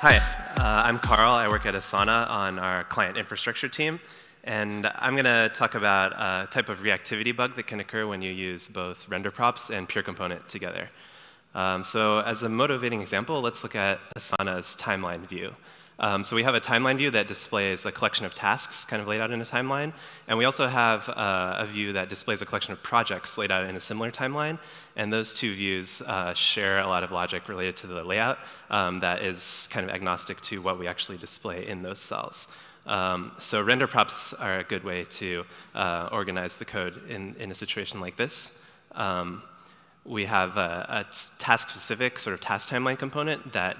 Hi, I'm Karl. I work at Asana on our client infrastructure team. And I'm going to talk about a type of reactivity bug that can occur when you use both render props and PureComponent together. So as a motivating example, let's look at Asana's timeline view. So we have a timeline view that displays a collection of tasks kind of laid out in a timeline. And we also have a view that displays a collection of projects laid out in a similar timeline. And those two views share a lot of logic related to the layout that is kind of agnostic to what we actually display in those cells. So render props are a good way to organize the code in a situation like this. We have a task-specific sort of task timeline component that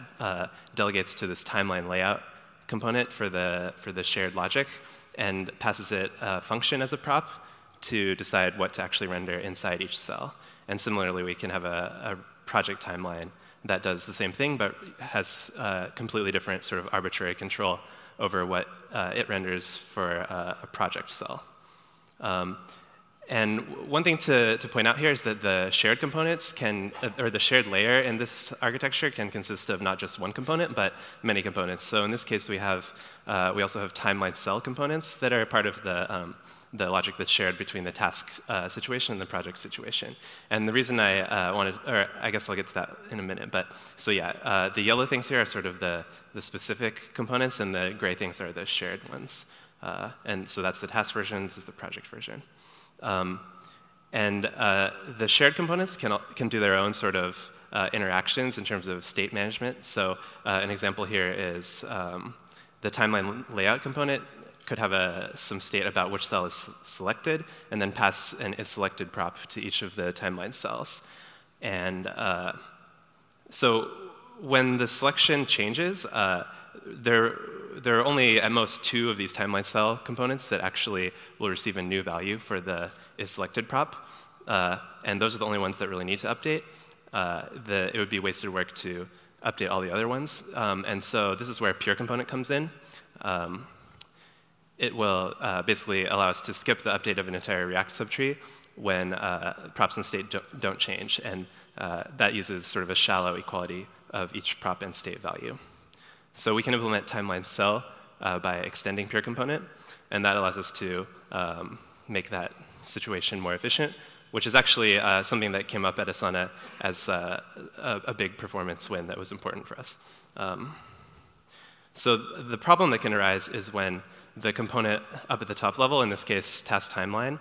delegates to this timeline layout component for the shared logic and passes it a function as a prop to decide what to actually render inside each cell. And similarly, we can have a project timeline that does the same thing but has completely different sort of arbitrary control over what it renders for a project cell. And one thing to point out here is that the shared components or the shared layer in this architecture can consist of not just one component, but many components. So in this case, we also have TimelineCell components that are part of the logic that's shared between the task situation and the project situation. And the reason I guess I'll get to that in a minute. But so yeah, the yellow things here are sort of the specific components, and the gray things are the shared ones. And so that's the task version. This is the project version. The shared components can do their own sort of interactions in terms of state management. So an example here is the timeline layout component could have some state about which cell is selected, and then pass an isSelected prop to each of the timeline cells. And so when the selection changes, there are only at most 2 of these timeline cell components that actually will receive a new value for the isSelected prop. And those are the only ones that really need to update. It would be wasted work to update all the other ones. And so this is where PureComponent comes in. It will basically allow us to skip the update of an entire React subtree when props and state don't change. And that uses sort of a shallow equality of each prop and state value. So we can implement TimelineCell by extending PureComponent, and that allows us to make that situation more efficient, which is actually something that came up at Asana as a big performance win that was important for us. So the problem that can arise is when the component up at the top level, in this case task timeline,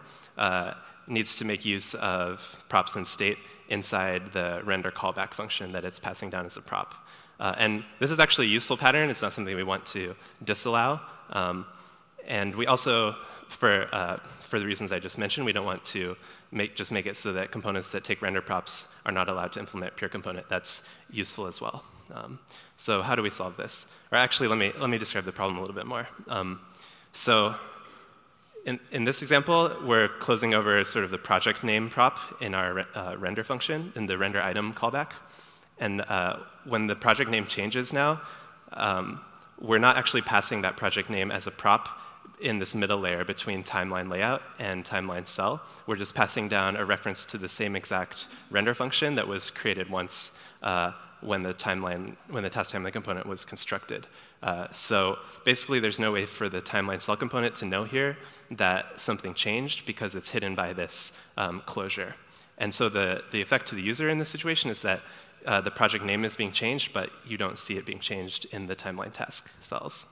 needs to make use of props and state inside the render callback function that it's passing down as a prop. And this is actually a useful pattern. It's not something we want to disallow. And we also, for the reasons I just mentioned, we don't want to just make it so that components that take render props are not allowed to implement PureComponent. That's useful as well. So how do we solve this? Or actually, let me describe the problem a little bit more. So in this example, we're closing over sort of the project name prop in our render function, in the render item callback. And when the project name changes now, we're not actually passing that project name as a prop in this middle layer between timeline layout and timeline cell. We're just passing down a reference to the same exact render function that was created once when the task timeline component was constructed. So basically, there's no way for the timeline cell component to know here that something changed because it's hidden by this closure. And so the effect to the user in this situation is that the project name is being changed, but you don't see it being changed in the timeline task cells.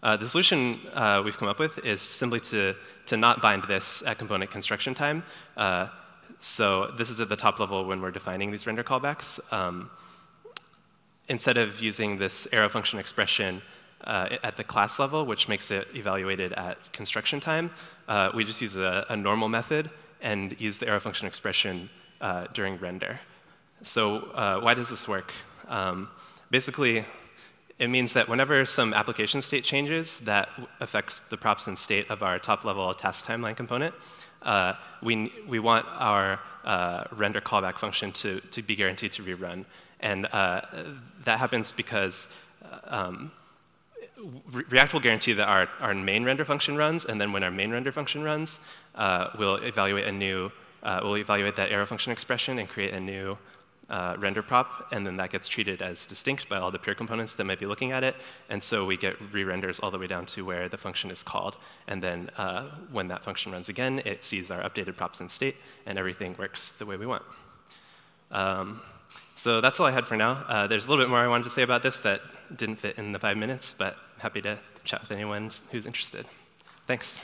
The solution we've come up with is simply to not bind this at component construction time. So this is at the top level when we're defining these render callbacks. Instead of using this arrow function expression at the class level, which makes it evaluated at construction time, we just use a normal method and use the arrow function expression during render. So why does this work? Basically, it means that whenever some application state changes that affects the props and state of our top-level task timeline component, we want our render callback function to be guaranteed to rerun. And that happens because React will guarantee that our main render function runs, and then when our main render function runs, we'll evaluate that arrow function expression and create a new render prop, and then that gets treated as distinct by all the pure components that might be looking at it, and so we get re-renders all the way down to where the function is called, and then when that function runs again, it sees our updated props in state, and everything works the way we want. So that's all I had for now. There's a little bit more I wanted to say about this that didn't fit in the 5 minutes, but happy to chat with anyone who's interested. Thanks.